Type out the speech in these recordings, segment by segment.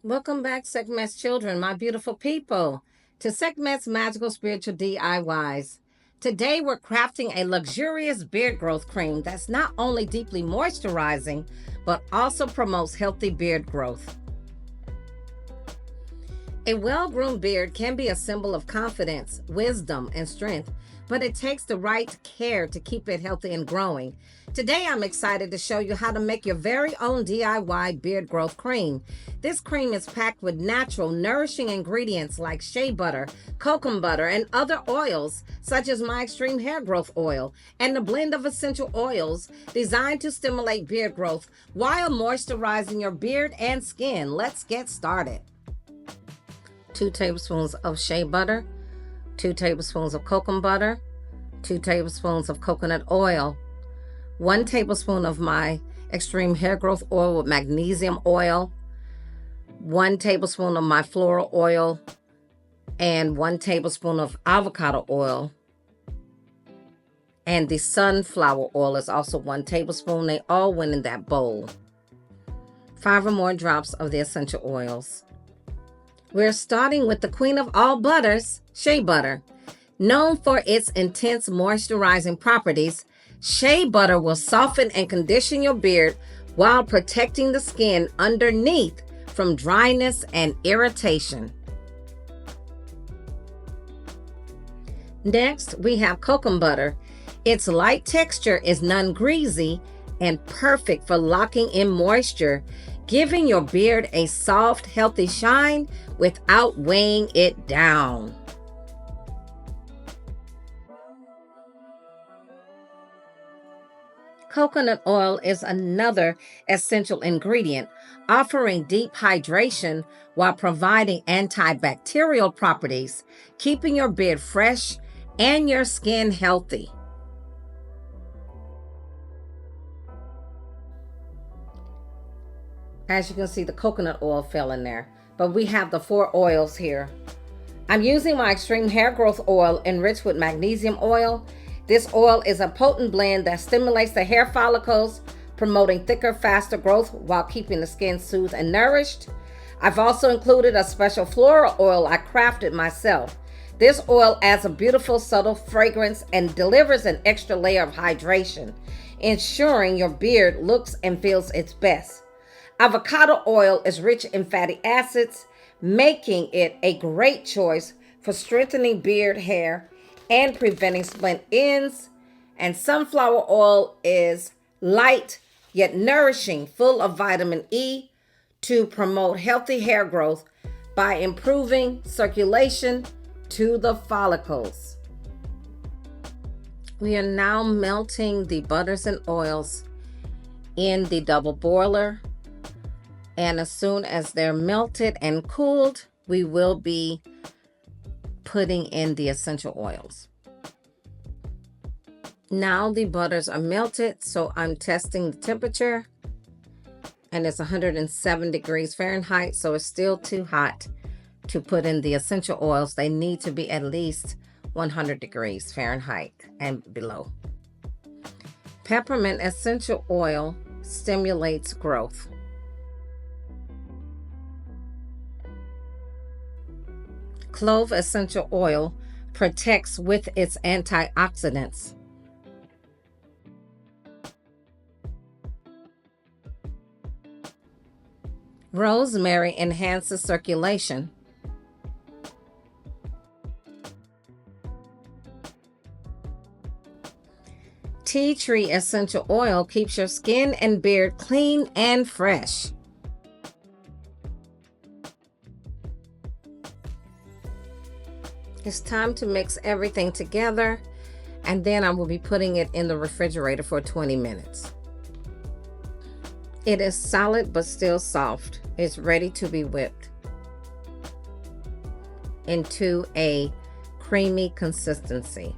Welcome back, Sekhmet's children, my beautiful people, to Sekhmet's Magical Spiritual DIYs. Today, we're crafting a luxurious beard growth cream that's not only deeply moisturizing, but also promotes healthy beard growth. A well-groomed beard can be a symbol of confidence, wisdom, and strength, but it takes the right care to keep it healthy and growing. Today, I'm excited to show you how to make your very own DIY beard growth cream. This cream is packed with natural, nourishing ingredients like shea butter, kokum butter, and other oils, such as my XTREEM Hair Growth Oil, and a blend of essential oils designed to stimulate beard growth while moisturizing your beard and skin. Let's get started. 2 tablespoons of shea butter, 2 tablespoons of kokum butter, 2 tablespoons of coconut oil, 1 tablespoon of my XTREEM Hair Growth Oil with Magnesium Oil, 1 tablespoon of my floral oil, and 1 tablespoon of avocado oil. And the sunflower oil is also 1 tablespoon. They all went in that bowl. 5 or more drops of the essential oils. We're starting with the queen of all butters, shea butter. Known for its intense moisturizing properties, shea butter will soften and condition your beard while protecting the skin underneath from dryness and irritation. Next, we have kokum butter. Its light texture is non-greasy and perfect for locking in moisture, giving your beard a soft, healthy shine without weighing it down. Coconut oil is another essential ingredient, offering deep hydration while providing antibacterial properties, keeping your beard fresh and your skin healthy. As you can see, the coconut oil fell in there, but we have the 4 oils here. I'm using my XTREEM Hair Growth Oil enriched with magnesium oil. This oil is a potent blend that stimulates the hair follicles, promoting thicker, faster growth while keeping the skin soothed and nourished. I've also included a special floral oil I crafted myself. This oil adds a beautiful, subtle fragrance and delivers an extra layer of hydration, ensuring your beard looks and feels its best. Avocado oil is rich in fatty acids, making it a great choice for strengthening beard hair and preventing split ends. And sunflower oil is light yet nourishing, full of vitamin E to promote healthy hair growth by improving circulation to the follicles. We are now melting the butters and oils in the double boiler. And as soon as they're melted and cooled, we will be putting in the essential oils. Now the butters are melted, so I'm testing the temperature, and it's 107 degrees Fahrenheit, so it's still too hot to put in the essential oils. They need to be at least 100 degrees Fahrenheit and below. Peppermint essential oil stimulates growth. Clove essential oil protects with its antioxidants. Rosemary enhances circulation. Tea tree essential oil keeps your skin and beard clean and fresh. It's time to mix everything together, and then I will be putting it in the refrigerator for 20 minutes. It is solid but still soft. It's ready to be whipped into a creamy consistency.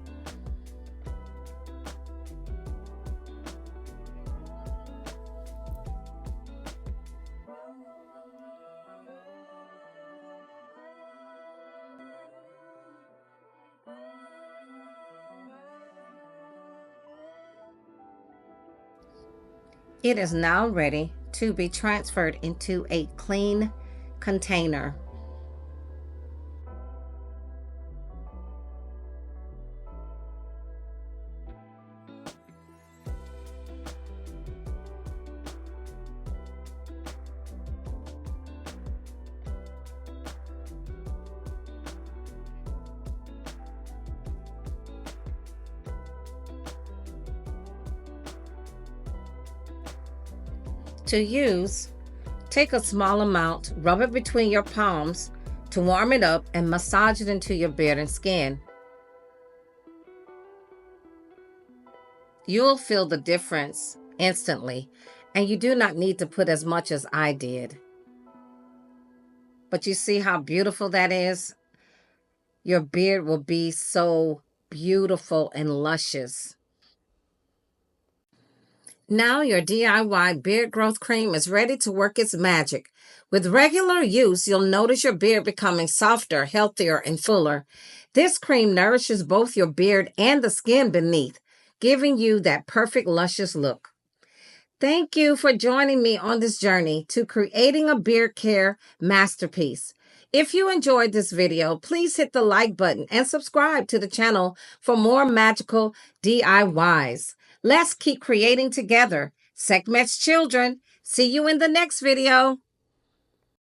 It is now ready to be transferred into a clean container. To use, take a small amount, rub it between your palms to warm it up, and massage it into your beard and skin. You'll feel the difference instantly, and you do not need to put as much as I did. But you see how beautiful that is? Your beard will be so beautiful and luscious. Now your DIY beard growth cream is ready to work its magic. With regular use, you'll notice your beard becoming softer, healthier, and fuller. This cream nourishes both your beard and the skin beneath, giving you that perfect luscious look. Thank you for joining me on this journey to creating a beard care masterpiece. If you enjoyed this video, please hit the like button and subscribe to the channel for more magical DIYs. Let's keep creating together. Sekhmet's children. See you in the next video.